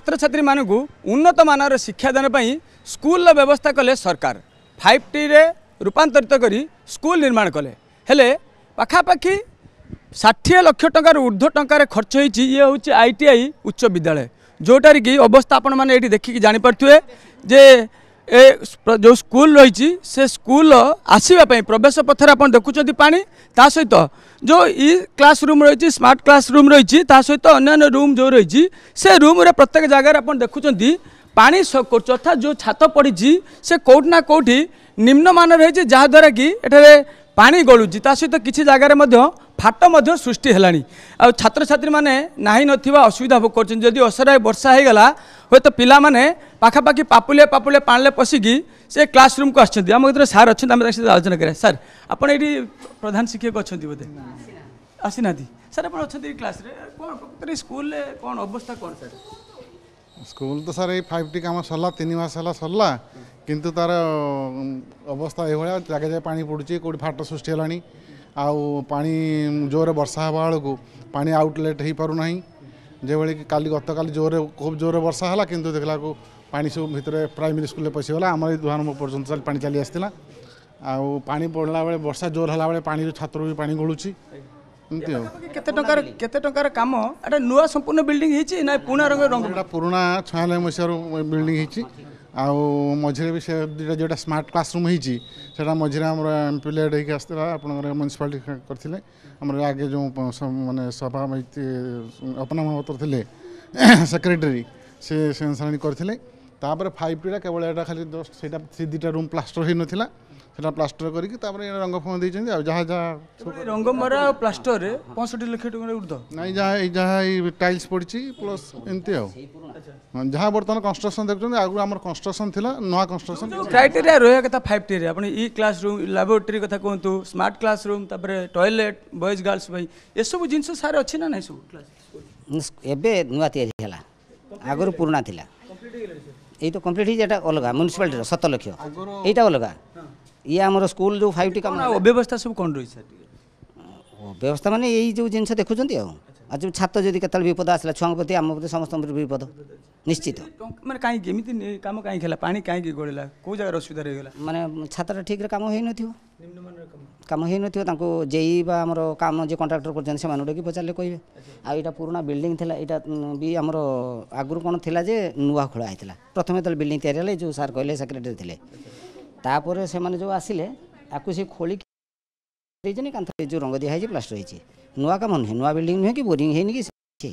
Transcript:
छात्र छात्री मानू उन्नत मानर शिक्षादान स्कूल व्यवस्था कले सरकार 5T रे रूपांतरित करी स्कूल निर्माण कले हेले पाखापाखि 60 लाख टंकार ऊर्ध्व टंकार खर्च होती ये हूँ ITI उच्च विद्यालय जोटार की अवस्था आपण मैंने ये देखिक जापे जे जो स्कूल रही से स्कूल आसवाई प्रवेश पथर आप देखुं पानी ता सहित जो ई क्लास रूम रही स्मार्ट क्लास रूम रही सहित अन्य रूम जो रही से रूम रे प्रत्येक जगार आप देखुं पानी अर्थात जो छात पड़ी से कौट ना कौटी निम्नमान रही जहाद्वारा कि एठारे पानी गलुची ता सहित किसी जगार फाट सृष्टि है छात्र छात्री मैंने नाही नथिबा असुविधा भोग कर असराय वर्षा हो गला हे तो पिला माने पाखापाखि पापुलिया पापुलिया पानी पशिकी से क्लासरूम को आम भर सार अच्छा आलोचना करें सर आप प्रधान शिक्षक अच्छा बोधे आसी ना सर आप अच्छा क्लास कौन स्कूल कौन अवस्था कौन सर स्कूल तो सर ये 5T काम सरला 3 मास सरला किंतु तार अवस्था ये जगह जगह पानी पड़ुची कौट फाट सृष्टि है आउ पानी जोर वर्षा हवा बेलू पानी आउटलेट हो पारना जो भाई काली गत काली जोर खूब जोर वर्षा है किंतु देखला को पानी सब भितर प्राइमरी स्कूल पशिगला आम दुआन पर्यटन पानी चली आसाला आउ पानी पड़ला बेले वर्षा जोर है बेले पानी छात्र भी पानी गलुची केते टंकार काम एटा नुआ संपूर्ण बिल्डिंग हिची ना पुना रंग एटा पुराना 96 मसीहार बिल्डिंग हिची आउ मझे भी से दुटा जोटा स्मार्ट क्लासरूम होती से मझे आम एमपीलेड होकर आसला आप म्यूनिसिपालिटी करते आम आगे जो मानने सभा अपना महतर थे सेक्रेटरी से करते 5T केवल यहाँ खाली से दुटा रूम प्लास्टर हो नाला से प्लास्टर करके रंग फंग देते जहाँ जहाँ रंग मरा प्लास्टर 65 लाख टका ऊर्ध नहीं जहाँ जहाँ टाइल्स पड़ी प्लस एमती जहाँ बर्तमान कंस्ट्रक्शन देखते आगु आम कंस्ट्रक्शन थी नुआ कंस्ट्रक्शन क्राइटेरिया रहा कथा 5T रे आपण ई क्लास रूम लैबोरेटरी कथा कहतु smart class room toilet boys girls ये सब जिन सारे अच्छी ना नहीं सब क्लास एबे नुआ तैयारी है आगुरी पुराना थिला ये तो कम्प्लीट ही जेटा अलग म्यूनिसिपालिटी 7 लाख यहाँ अलग ये आम स्कूल जो 5T काम व्यवस्था सब कौन रही सर व्यवस्था माने यही जो जिन देखुं आज छात्र जब केतल विपद आसला छुआ प्रति आम प्रति समस्त विपद निश्चित माने कहीं काम कहीं खेला पानी कहीं गड़ला कौ जगह असुविधा रही माने छात्र ठीक काम हो काम हो जेई आमर काम जो कंट्राक्टर कर पचारे कहे आईटा पुराना बिल्डिंग थिला एटा भी आमर आगुरी कौन थिला जे नुआ खोला होता प्रथम जो बिल्डिंग तैयारी जो सार कहले सेक्रेटरी थे तापर से जो आसिले आपको सी खोली कांथ जो रंग दिखाई प्लास्टर होती नुआ काम नहीं नुआ बिल्डिंग नुहे कि बोरिंग है कि